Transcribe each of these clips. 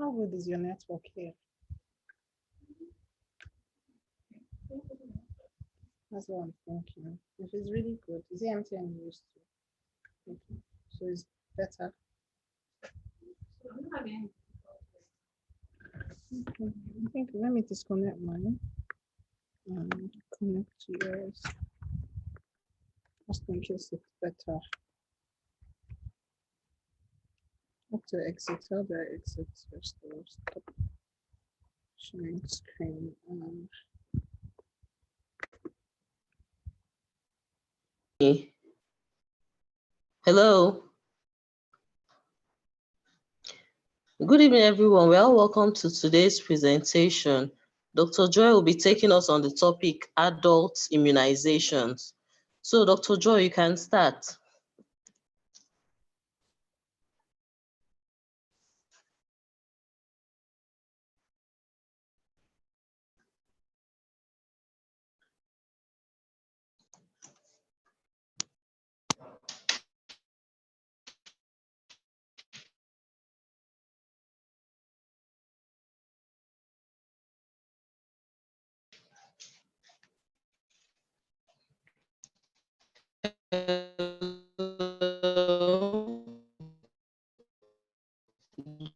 How good is your network here? That's what I'm thinking. If it's really good, is it MTN you used to? Okay. So it's better. Okay. I think let me disconnect mine and connect to yours. Just in case it's better. How to exit? How do I exit? First of all, stop sharing screen. Hello. Good evening, everyone. Well, welcome to today's presentation. Dr. Joy will be taking us on the topic adult immunizations. So, Dr. Joy, you can start.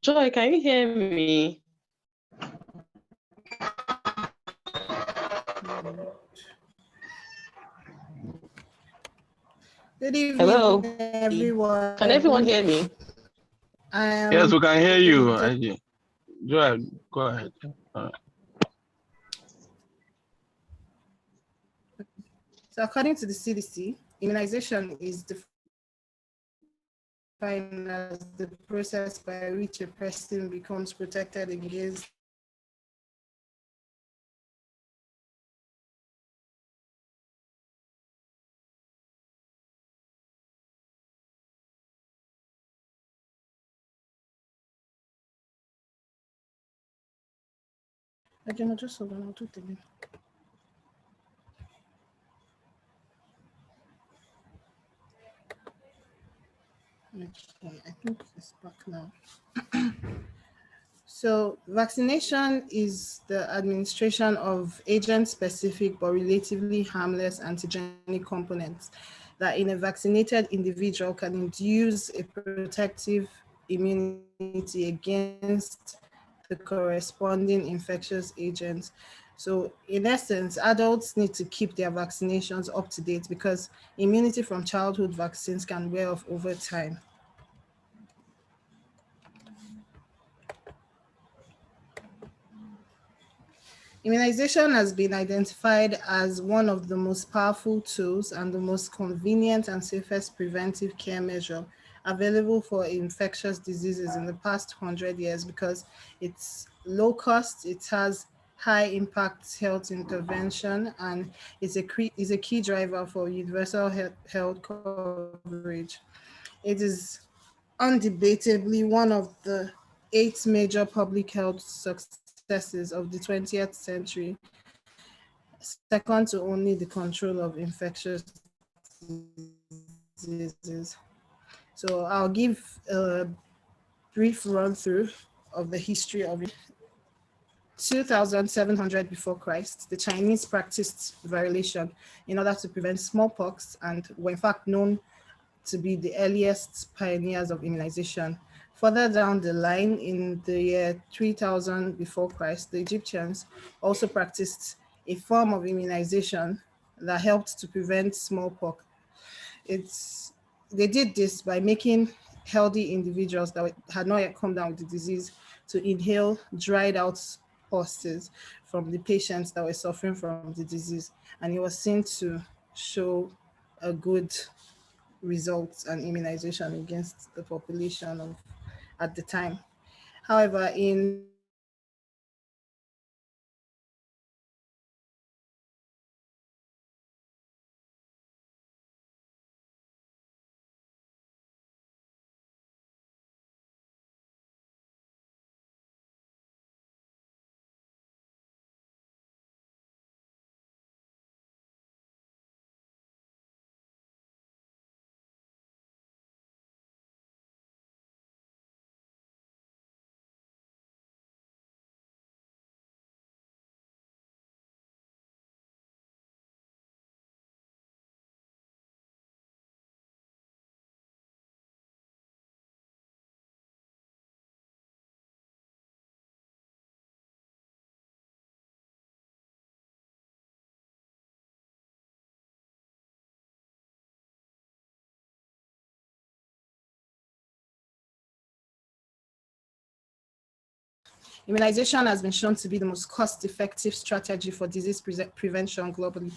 Joy, can you hear me? Good evening, Hello. everyone. Can everyone hear me? Yes, we can hear you. The Go ahead. Go ahead. So according to the CDC, immunization is defined as the process by which a person becomes protected against again, just hold on, I'll do it again. Okay, I think it's back now. So vaccination is the administration of agent-specific but relatively harmless antigenic components that in a vaccinated individual can induce a protective immunity against the corresponding infectious agents. So in essence, adults need to keep their vaccinations up to date because immunity from childhood vaccines can wear off over time. Immunization has been identified as one of the most powerful tools and the most convenient and safest preventive care measure available for infectious diseases in the past 100 years because it's low cost, it has high impact health intervention, and is a key driver for universal health coverage. It is undebatably one of the 8 major public health successes of the 20th century, second to only the control of infectious diseases. So I'll give a brief run through of the history of it. 2700 before Christ, the Chinese practiced violation in order to prevent smallpox and were in fact known to be the earliest pioneers of immunization. Further down the line, in the year 3000 before Christ, the Egyptians also practiced a form of immunization that helped to prevent smallpox. They did this by making healthy individuals that had not yet come down with the disease to inhale dried out pulses from the patients that were suffering from the disease. And it was seen to show a good results and immunization against the population of at the time. However, in Immunization has been shown to be the most cost-effective strategy for disease prevention globally.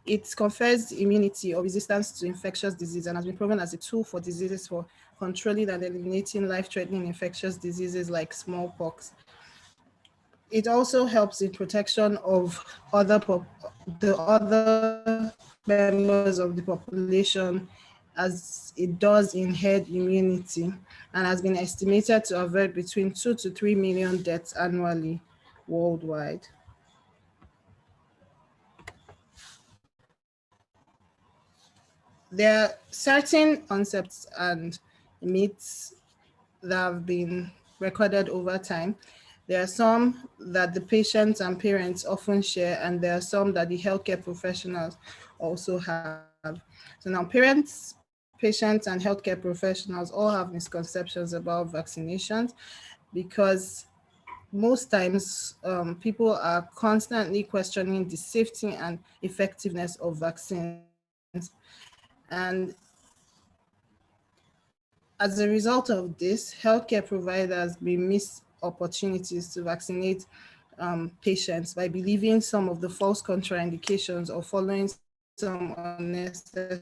It confers immunity or resistance to infectious disease and has been proven as a tool for diseases for controlling and eliminating life-threatening infectious diseases like smallpox. It also helps in protection of the other members of the population, as it does in herd immunity, and has been estimated to avert between 2 to 3 million deaths annually worldwide. There are certain concepts and myths that have been recorded over time. There are some that the patients and parents often share, and there are some that the healthcare professionals also have. So now parents, patients, and healthcare professionals all have misconceptions about vaccinations because most times people are constantly questioning the safety and effectiveness of vaccines. And as a result of this, healthcare providers may miss opportunities to vaccinate patients by believing some of the false contraindications or following some unnecessary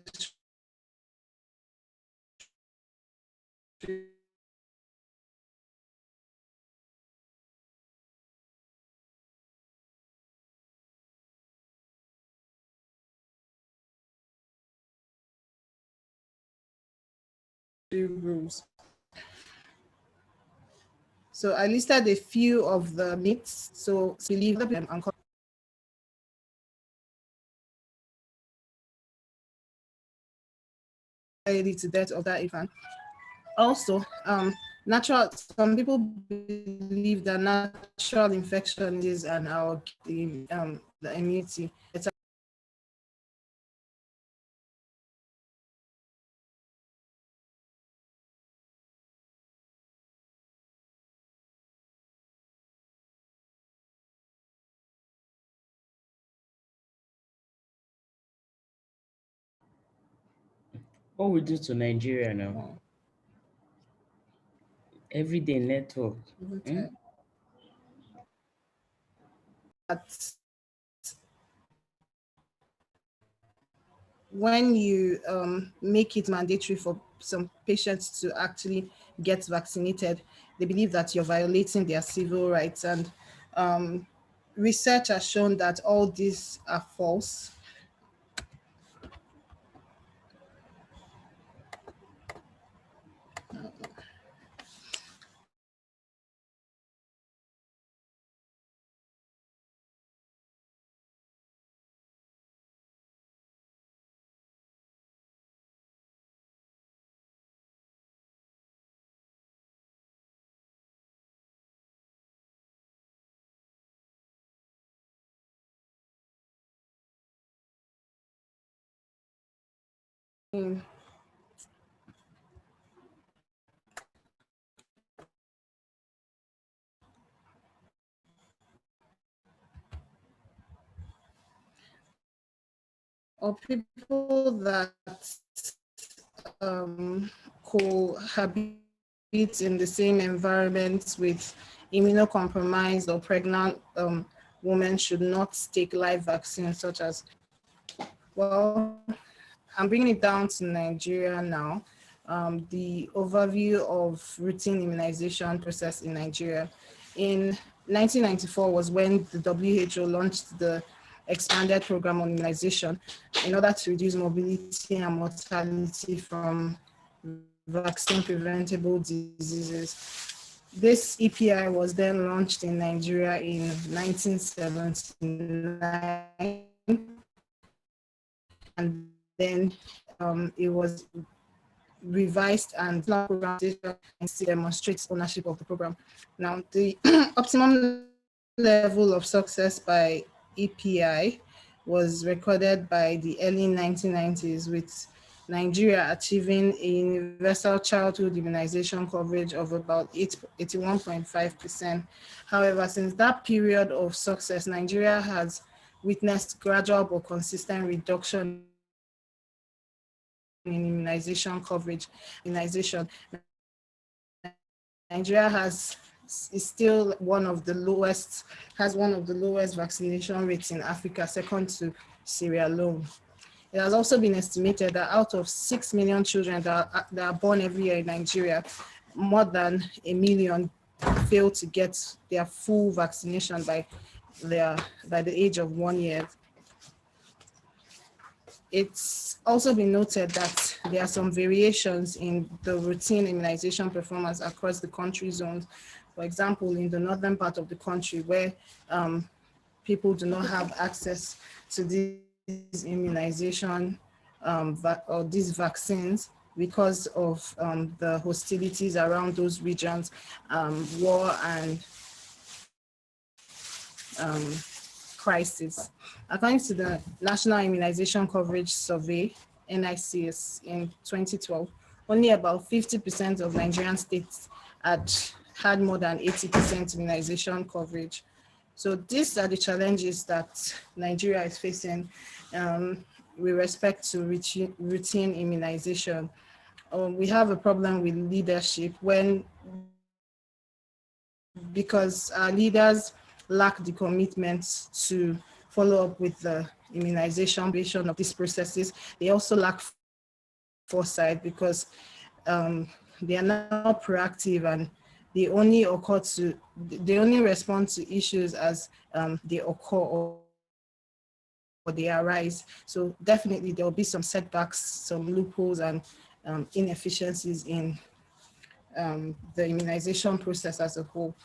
rules. So I listed a few of the myths. So believe them and to death of that infant. Also, some people believe that natural infection is and the immunity. What we do to Nigeria now? Everyday network. Hmm? That when you make it mandatory for some patients to actually get vaccinated, they believe that you're violating their civil rights. And research has shown that all these are false. Or people that cohabit in the same environment with immunocompromised or pregnant women should not take live vaccines such as, well, I'm bringing it down to Nigeria now. The overview of routine immunization process in Nigeria. In 1994 was when the WHO launched the expanded program on immunization in order to reduce mobility and mortality from vaccine preventable diseases. This EPI was then launched in Nigeria in 1979, and then it was revised and demonstrates ownership of the program. Now, the optimum level of success by EPI was recorded by the early 1990s, with Nigeria achieving a universal childhood immunization coverage of about 81.5%. However, since that period of success, Nigeria has witnessed gradual but consistent reduction in immunization coverage. Nigeria has is still one of the lowest, has one of the lowest vaccination rates in Africa, second to Sierra Leone. It has also been estimated that out of 6 million children that are born every year in Nigeria, more than 1 million fail to get their full vaccination by the age of 1 year. It's also been noted that there are some variations in the routine immunization performance across the country zones. For example, in the northern part of the country where people do not have access to these immunization or these vaccines because of the hostilities around those regions, war and crisis. According to the National Immunization Coverage Survey, NICS, in 2012, only about 50% of Nigerian states had more than 80% immunization coverage. So these are the challenges that Nigeria is facing with respect to routine immunization. We have a problem with leadership because our leaders lack the commitment to follow up with the immunization based of these processes. They also lack foresight because they are not proactive and they only respond to issues as they occur or they arise. So definitely there will be some setbacks, some loopholes and inefficiencies in the immunization process as a whole.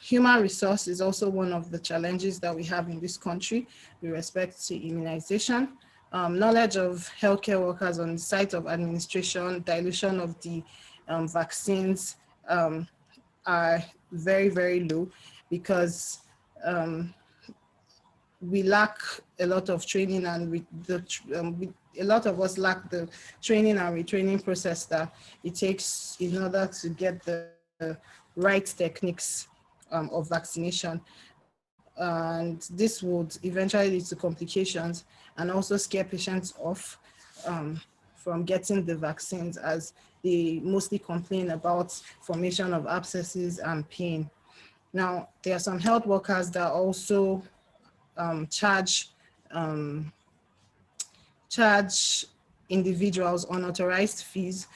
Human resource is also one of the challenges that we have in this country with respect to immunization. Knowledge of healthcare workers on the site of administration, dilution of the vaccines are very, very low because we lack a lot of training and a lot of us lack the training and retraining process that it takes in order to get the right techniques of vaccination. And this would eventually lead to complications and also scare patients off from getting the vaccines as they mostly complain about formation of abscesses and pain. Now, there are some health workers that also charge individuals unauthorized fees,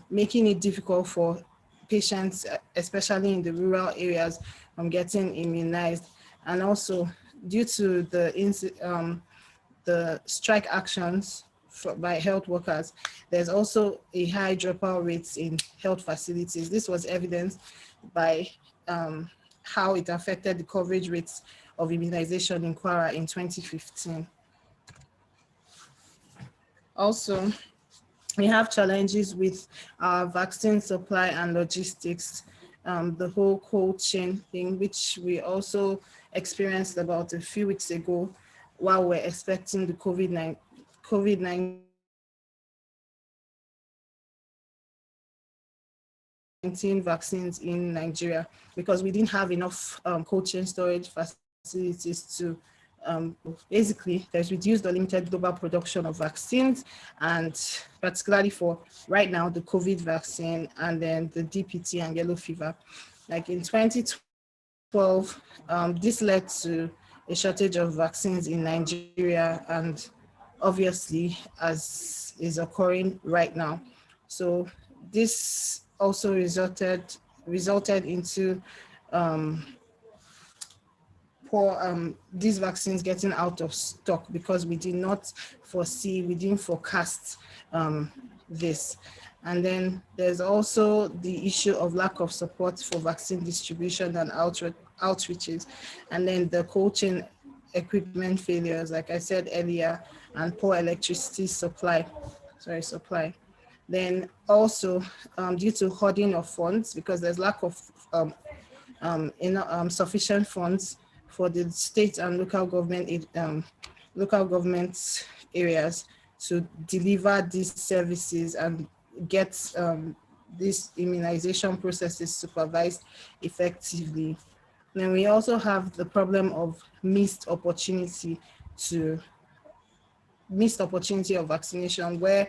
making it difficult for patients, especially in the rural areas, from getting immunized. And also, due to the strike actions by health workers, there's also a high dropout rates in health facilities. This was evidenced by how it affected the coverage rates of immunization in Kwara in 2015. Also, we have challenges with our vaccine supply and logistics, the whole cold chain thing, which we also experienced about a few weeks ago while we're expecting the COVID-19 vaccines in Nigeria, because we didn't have enough cold chain storage facilities to basically there's reduced or limited global production of vaccines, and particularly for right now the COVID vaccine and then the DPT and yellow fever. Like in 2012, this led to a shortage of vaccines in Nigeria, and obviously as is occurring right now. So this also resulted into these vaccines getting out of stock because we didn't forecast this. And then there's also the issue of lack of support for vaccine distribution and outreaches, and then the cold chain equipment failures, like I said earlier, and poor electricity supply. Then also due to hoarding of funds, because there's lack of sufficient funds for the state and local government areas to deliver these services and get these immunization processes supervised effectively. Then we also have the problem of missed opportunity of vaccination, where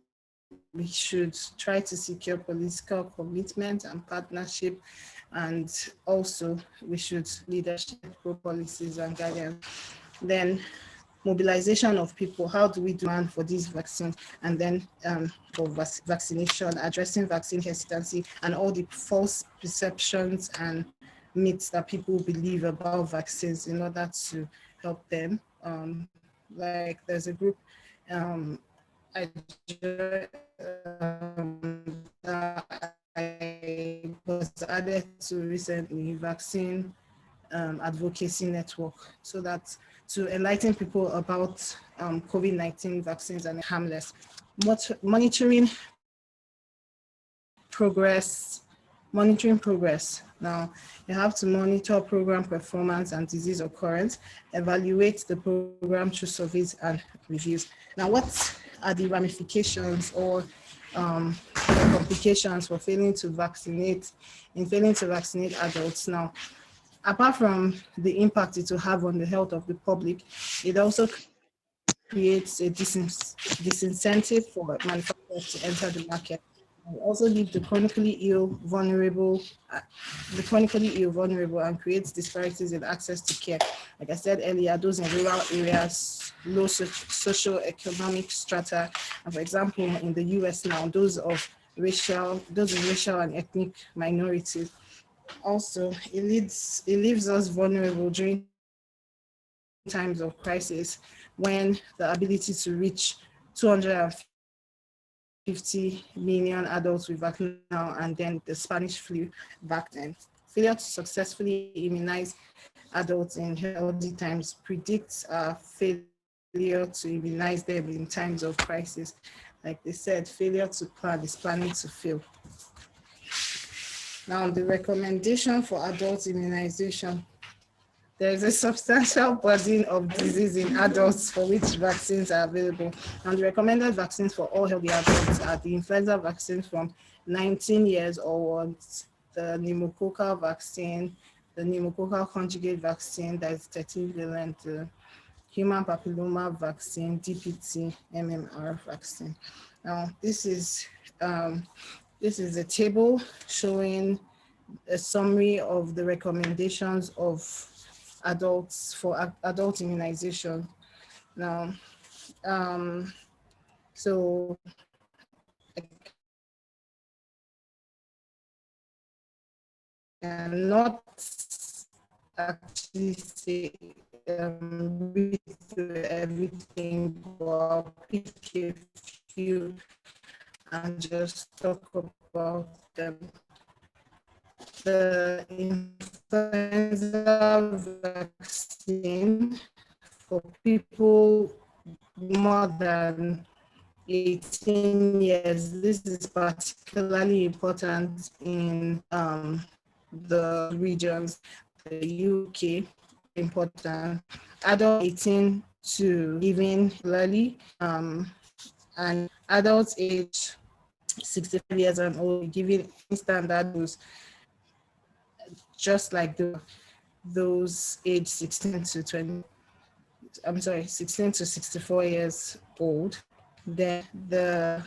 we should try to secure political commitment and partnership, and also we should leadership pro policies and guidance. Then mobilization of people. How do we demand for these vaccines? And then for vaccination, addressing vaccine hesitancy and all the false perceptions and myths that people believe about vaccines in order to help them. Like there's a group I was added to recently, vaccine advocacy network, so that to enlighten people about COVID-19 vaccines and harmless. Monitoring progress. Now, you have to monitor program performance and disease occurrence, evaluate the program through surveys and reviews. Now, what are the ramifications or complications for failing to vaccinate adults? Now, apart from the impact it will have on the health of the public, it also creates a disincentive for manufacturers to enter the market. It also leave the chronically ill vulnerable, and creates disparities in access to care. Like I said earlier, those in rural areas, low socio-economic strata, and for example, in the US now, those of racial and ethnic minorities. Also, it leaves us vulnerable during times of crisis, when the ability to reach 250 million adults with vaccine now, and then the Spanish flu back then. Failure to successfully immunize adults in healthy times predicts failure to immunize them in times of crisis. Like they said, failure to plan is planning to fail. Now, the recommendation for adult immunization. There is a substantial burden of disease in adults for which vaccines are available. And the recommended vaccines for all healthy adults are the influenza vaccines from 19 years onwards, the pneumococcal vaccine, the pneumococcal conjugate vaccine, that is 13-valent, the human papilloma vaccine, DPT, MMR vaccine. Now, this is a table showing a summary of the recommendations of adults for adult immunization. Now, so I cannot actually say read through everything, but I'll pick a few and just talk about them. The influenza vaccine for people more than 18 years. This is particularly important in the regions, the UK, important. Adults 18 to even early, and adults age 65 years and older given standard dose, just like those age 16 to 64 years old. Then the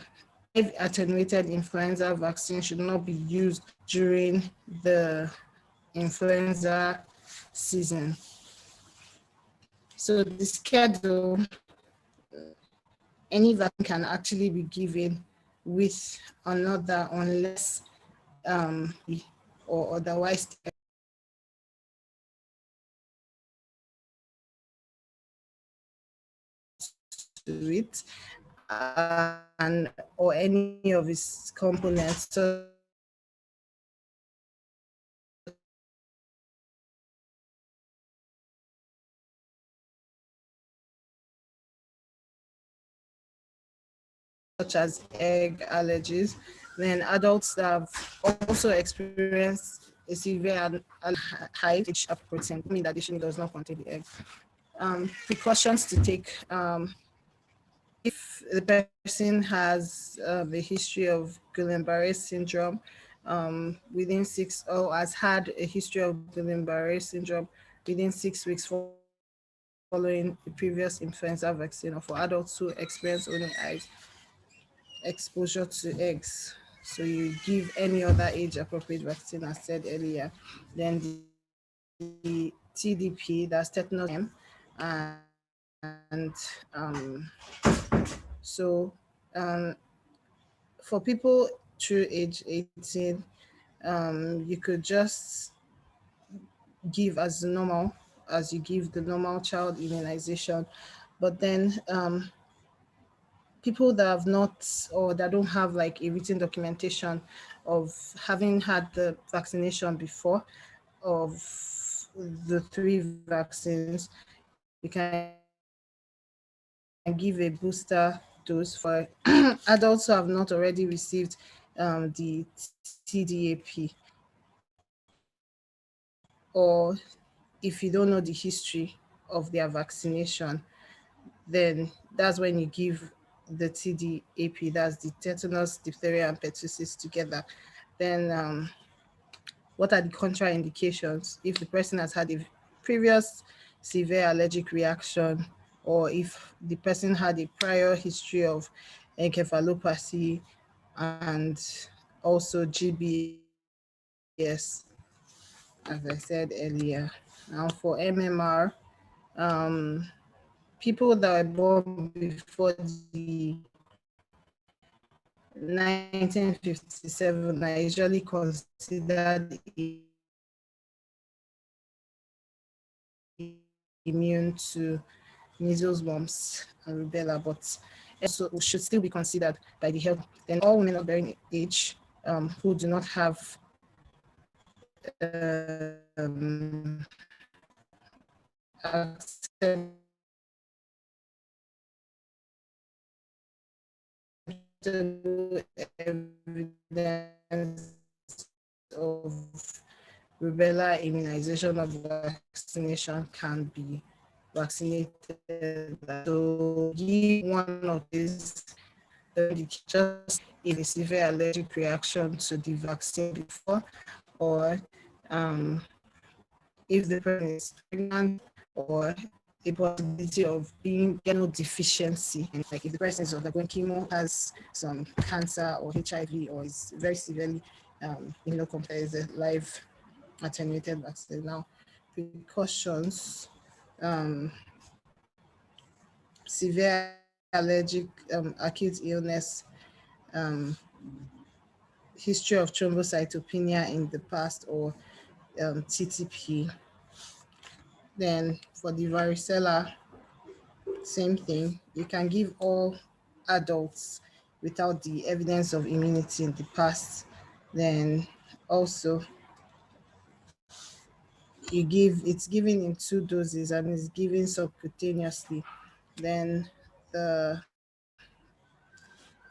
attenuated influenza vaccine should not be used during the influenza season. So the schedule, any vaccine can actually be given with another unless or otherwise to it, and or any of its components, such as egg allergies. Then adults that have also experienced a severe high protein, I mean that addition does not contain the egg. Precautions to take. If the person has a history of Guillain-Barré syndrome within 6, or has had a history of Guillain-Barré syndrome within 6 weeks following the previous influenza vaccine, or for adults who experience only exposure to eggs. So you give any other age appropriate vaccine, as said earlier. Then the TDP, that's tetanus and so um, for people through age 18, you could just give as normal as you give the normal child immunization, but then people that have not or that don't have like a written documentation of having had the vaccination before of the three vaccines, you can give a booster dose for adults who have not already received the TDAP, or if you don't know the history of their vaccination, then that's when you give the TDAP, that's the tetanus, diphtheria, and pertussis together. Then, what are the contraindications if the person has had a previous severe allergic reaction, or if the person had a prior history of encephalopathy and also GBS, as I said earlier. Now, for MMR, um, people that were born before the 1957 are usually considered immune to measles, mumps, and rubella, but also should still be considered by the health. Then all women of bearing age who do not have acceptable evidence of rubella immunization of vaccination can be vaccinated. So give one of these just if a severe allergic reaction to the vaccine before, or um, if the person is pregnant, or a possibility of being general deficiency, and like if the person is undergoing chemo, has some cancer or HIV, or is very severely immunocompromised, is a live attenuated vaccine. Now, precautions, um, severe allergic acute illness, um, history of thrombocytopenia in the past, or TTP. Then for the varicella, same thing. You can give all adults without the evidence of immunity in the past. Then also it's given in 2 doses and it's given subcutaneously. Then the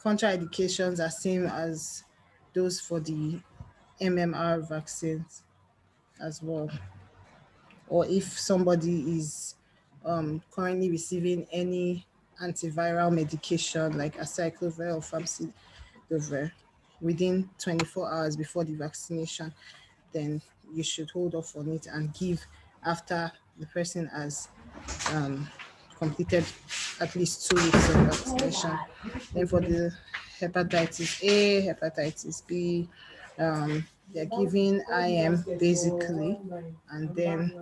contraindications are same as those for the MMR vaccines as well. Or if somebody is currently receiving any antiviral medication like acyclovir or famcivir within 24 hours before the vaccination, then you should hold off on it and give after the person has completed at least 2 weeks of vaccination. Then for the hepatitis A, hepatitis B, they're giving IM basically, and then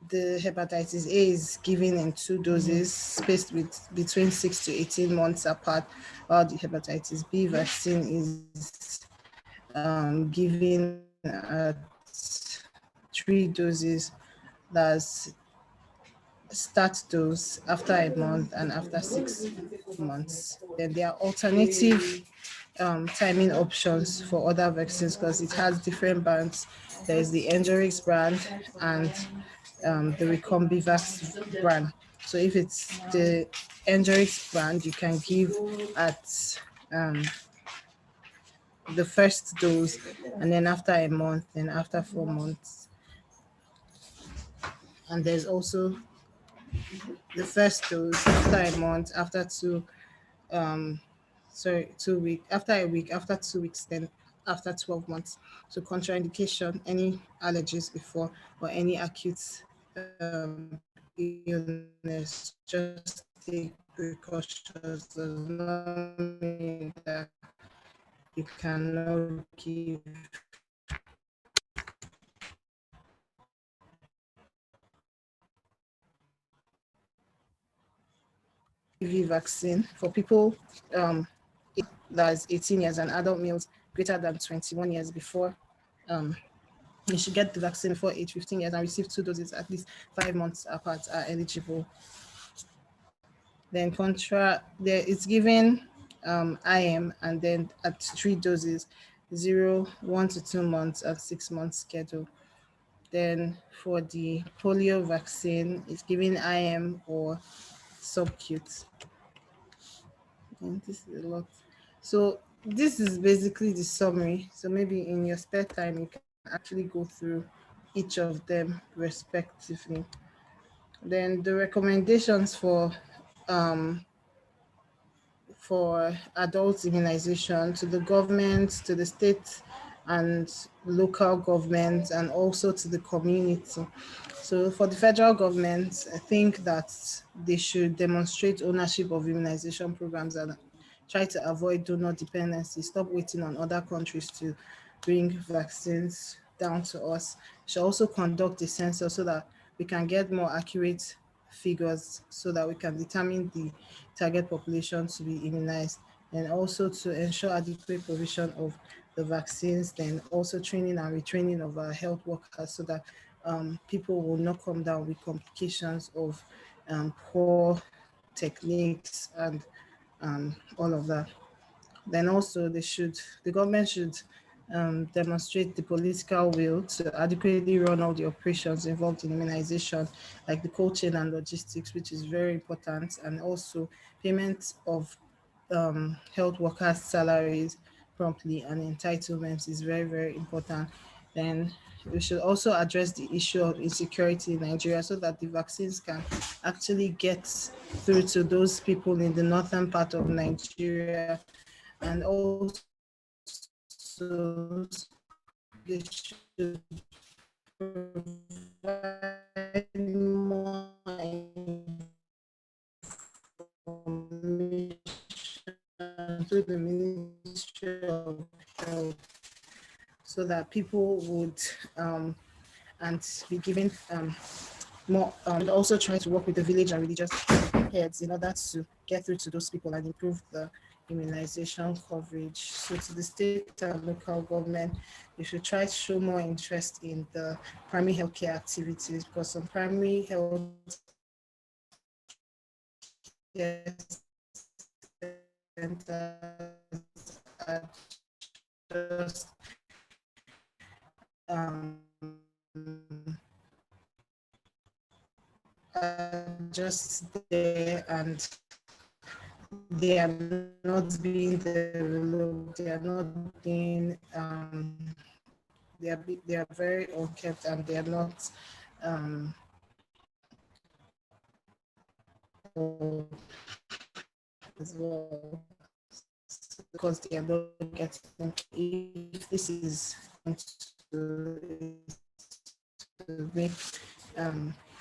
the hepatitis A is given in 2 doses, spaced with between 6 to 18 months apart, while the hepatitis B vaccine is given at 3 doses. That's start dose after a month and after 6 months. Then there are alternative timing options for other vaccines because it has different brands. There's the Engerix brand and the Recombivax brand. So if it's the Engerix brand, you can give at the first dose, and then after a month, then after 4 months. And there's also the first dose after a month, after um 2 weeks, after a week, after 2 weeks, then after 12 months. So contraindication, any allergies before or any acute illness, just take precautions does not mean that you cannot give HPV vaccine for people that is 18 years and adult males greater than 21 years before you should get the vaccine before age 15 years and receive 2 doses at least 5 months apart are eligible. Then there it's given IM and then at 3 doses, 1 to 2 months and 6 months schedule. Then for the polio vaccine, it's given IM or subcute. And this is a lot. So this is basically the summary. So maybe in your spare time, you can actually go through each of them respectively. Then the recommendations for adult immunization to the government, to the state and local government, and also to the community. So for the federal government, I think that they should demonstrate ownership of immunization programs and try to avoid donor dependency, stop waiting on other countries to bring vaccines down to us. Should also conduct a census so that we can get more accurate figures so that we can determine the target population to be immunized, and also to ensure adequate provision of the vaccines, then also training and retraining of our health workers so that people will not come down with complications of poor techniques and all of that. Then also the government should demonstrate the political will to adequately run all the operations involved in immunization, like the cold chain and logistics, which is very important, and also payment of health workers' salaries promptly and entitlements is very, very important. Then we should also address the issue of insecurity in Nigeria so that the vaccines can actually get through to those people in the northern part of Nigeria, and also they should provide more information through the Ministry of Health so that people would and be given more and also try to work with the village and religious heads in order to get through to those people and improve the immunization coverage. So to the state and local government, you should try to show more interest in the primary healthcare activities, because some primary healthcare centers um, are just there and they are not being developed, they are not being they are very unkept and they are not as well, because they are not getting, if this is going to make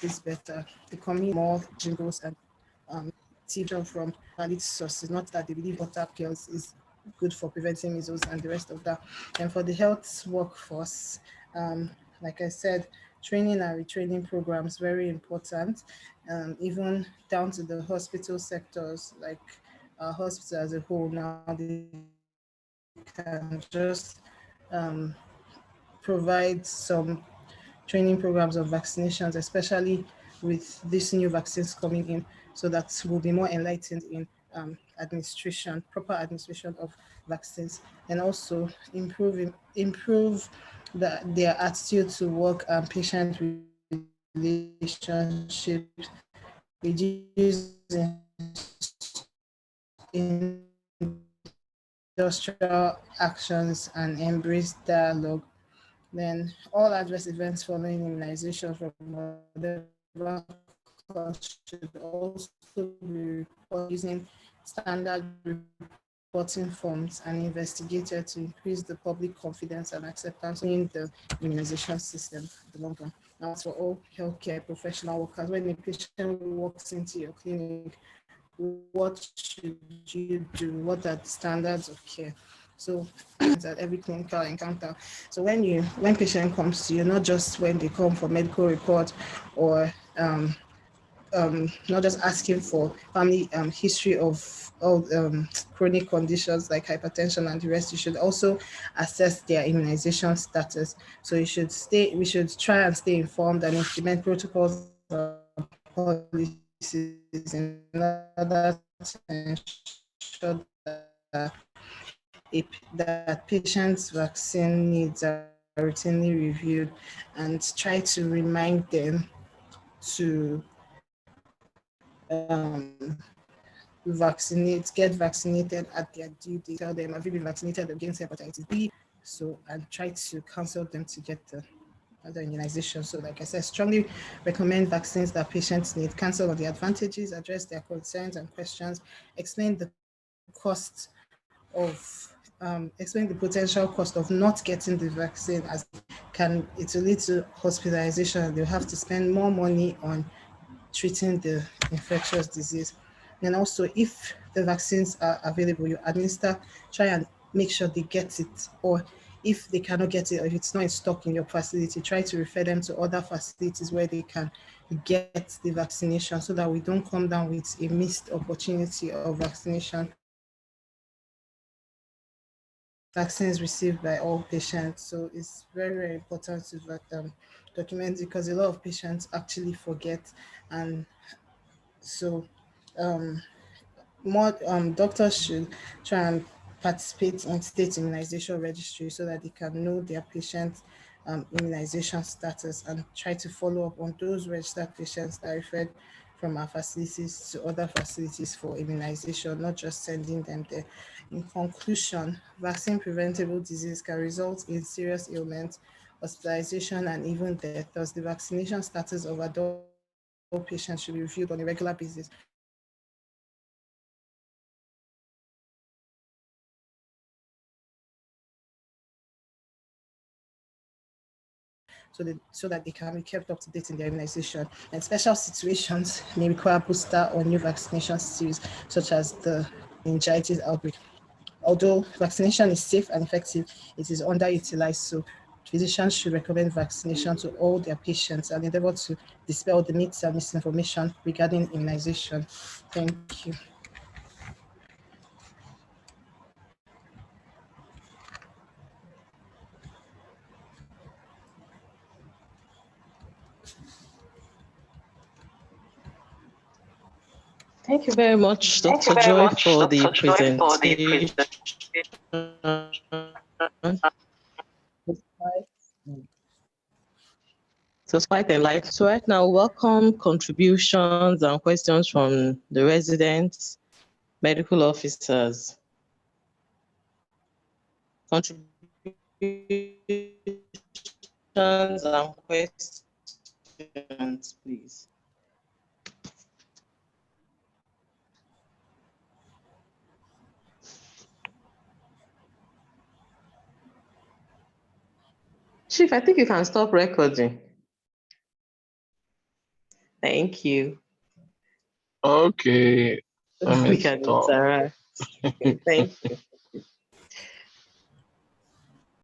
this better, the community more jingles and teaching from valid sources, not that they believe water pills is good for preventing measles and the rest of that. And for the health workforce, like I said, training and retraining programs very important, even down to the hospital sectors, like our hospital as a whole now, they can just provide some training programs of vaccinations, especially with these new vaccines coming in, so that we'll be more enlightened in proper administration of vaccines, and also improve their attitude to work and patient relationships, reduce industrial actions, and embrace dialogue. Then all adverse events following immunization from whatever cause should also be reported using standard reporting forms and investigated to increase the public confidence and acceptance in the immunization system in the long run. Now, for all healthcare professional workers, when a patient walks into your clinic what should you do? What are the standards of care? So at every clinical encounter. So when patient comes to you, not just when they come for medical report or not just asking for family history of all chronic conditions like hypertension and the rest, you should also assess their immunization status. So we should try and stay informed and implement protocols and policies in order to ensure that patients' vaccine needs are routinely reviewed, and try to remind them to get vaccinated at their due date. Tell them, have you been vaccinated against hepatitis B? So, and try to counsel them to get the other immunization. So, like I said, strongly recommend vaccines that patients need, counsel on the advantages, address their concerns and questions, explain the cost of explain the potential cost of not getting the vaccine, as it will lead to hospitalization. They'll have to spend more money on treating the infectious disease. And also, if the vaccines are available, you try and make sure they get it. Or if they cannot get it, or if it's not in stock in your facility, try to refer them to other facilities where they can get the vaccination, so that we don't come down with a missed opportunity of vaccination. Vaccines received by all patients. So it's very, very important to document, because a lot of patients actually forget. And so more doctors should try and participate in state immunization registry, so that they can know their patients' immunization status, and try to follow up on those registered patients that are referred from our facilities to other facilities for immunization, not just sending them there. In conclusion, vaccine preventable disease can result in serious ailments, hospitalization, and even death. Thus, the vaccination status of adult patients should be reviewed on a regular basis, so that they can be kept up to date in their immunization. Thank you. So that they can be kept up to date in their immunization. And special situations may require booster or new vaccination series, such as the meningitis outbreak. Although vaccination is safe and effective, it is underutilized. So physicians should recommend vaccination to all their patients and endeavor to dispel the myths and misinformation regarding immunization. Thank you. Thank you very much, Dr. Joy, for the presentation. It was quite enlightening. So right now, welcome contributions and questions from the residents, medical officers. Contributions and questions, please. Chief, I think you can stop recording. Thank you. Okay. Let me We can stop. interact. Okay, thank you.